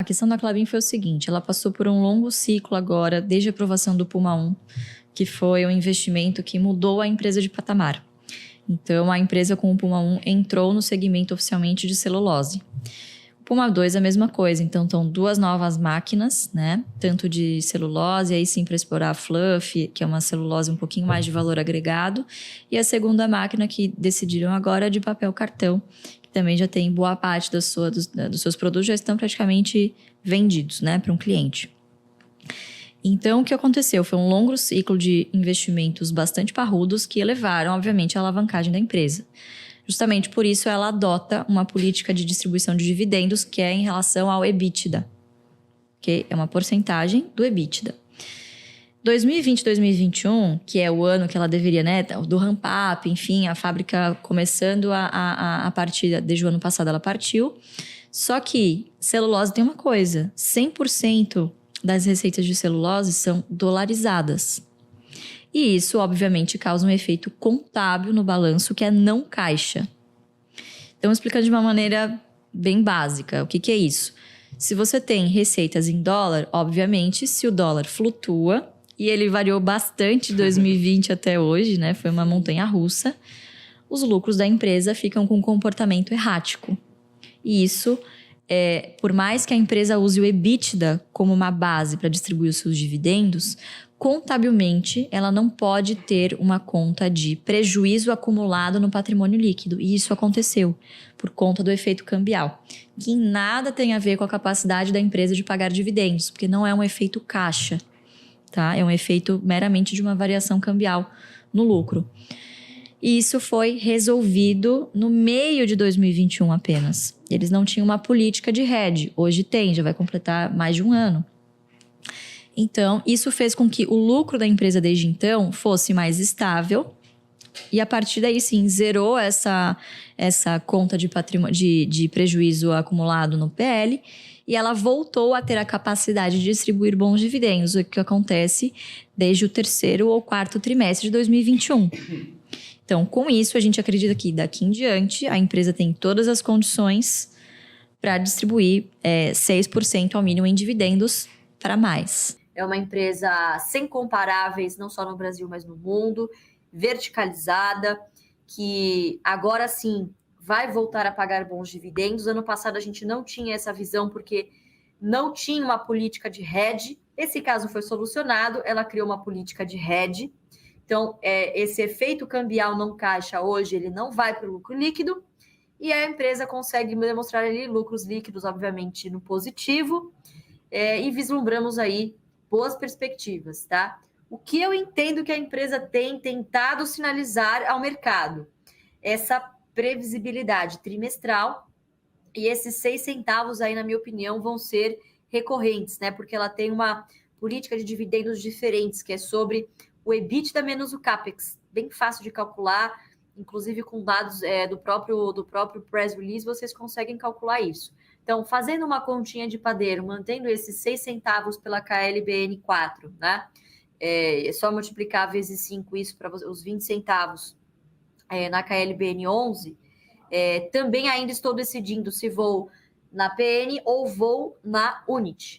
questão da Klabin foi o seguinte, ela passou por um longo ciclo agora, desde a aprovação do Puma 1, que foi um investimento que mudou a empresa de patamar. Então, a empresa com o Puma 1 entrou no segmento oficialmente de celulose. O Puma 2 é a mesma coisa, então estão 2 novas máquinas, né? Tanto de celulose, aí sim para explorar a fluff, que é uma celulose um pouquinho mais de valor agregado, e a segunda máquina que decidiram agora é de papel cartão, que também já tem boa parte dos seus produtos já estão praticamente vendidos, né, para um cliente. Então, o que aconteceu? Foi um longo ciclo de investimentos bastante parrudos que elevaram, obviamente, a alavancagem da empresa. Justamente por isso, ela adota uma política de distribuição de dividendos que é em relação ao EBITDA, que é uma porcentagem do EBITDA. 2020 e 2021, que é o ano que ela deveria, né, do ramp-up, enfim, a fábrica começando a partir, desde o ano passado ela partiu. Só que celulose tem uma coisa, 100% das receitas de celulose são dolarizadas. E isso, obviamente, causa um efeito contábil no balanço, que é não caixa. Então, explicando de uma maneira bem básica, o que é isso? Se você tem receitas em dólar, obviamente, se o dólar flutua, e ele variou bastante de 2020 até hoje, né? Foi uma montanha-russa, os lucros da empresa ficam com um comportamento errático. E isso, por mais que a empresa use o EBITDA como uma base para distribuir os seus dividendos, contabilmente ela não pode ter uma conta de prejuízo acumulado no patrimônio líquido. E isso aconteceu por conta do efeito cambial, que nada tem a ver com a capacidade da empresa de pagar dividendos, porque não é um efeito caixa, tá? É um efeito meramente de uma variação cambial no lucro. E isso foi resolvido no meio de 2021 apenas. Eles não tinham uma política de hedge. Hoje tem, já vai completar mais de um ano. Então, isso fez com que o lucro da empresa desde então fosse mais estável. E a partir daí, sim, zerou essa conta de prejuízo acumulado no PL. E ela voltou a ter a capacidade de distribuir bons dividendos, o que acontece desde o 3º ou 4º trimestre de 2021. Então, com isso, a gente acredita que daqui em diante a empresa tem todas as condições para distribuir 6% ao mínimo em dividendos para mais. É uma empresa sem comparáveis, não só no Brasil, mas no mundo, verticalizada, que agora sim vai voltar a pagar bons dividendos. Ano passado a gente não tinha essa visão porque não tinha uma política de hedge. Esse caso foi solucionado, ela criou uma política de hedge. Então, esse efeito cambial não caixa hoje, ele não vai para o lucro líquido e a empresa consegue demonstrar ali lucros líquidos, obviamente, no positivo e vislumbramos aí boas perspectivas, tá? O que eu entendo que a empresa tem tentado sinalizar ao mercado? Essa previsibilidade trimestral e esses 6 centavos aí, na minha opinião, vão ser recorrentes, né? Porque ela tem uma política de dividendos diferentes, que é sobre o EBITDA menos o CAPEX, bem fácil de calcular, inclusive com dados do próprio press release, vocês conseguem calcular isso. Então, fazendo uma continha de padeiro, mantendo esses 6 centavos pela KLBN4, né? É só multiplicar vezes 5 isso para os 20 centavos na KLBN11. Também ainda estou decidindo se vou na PN ou vou na Unit.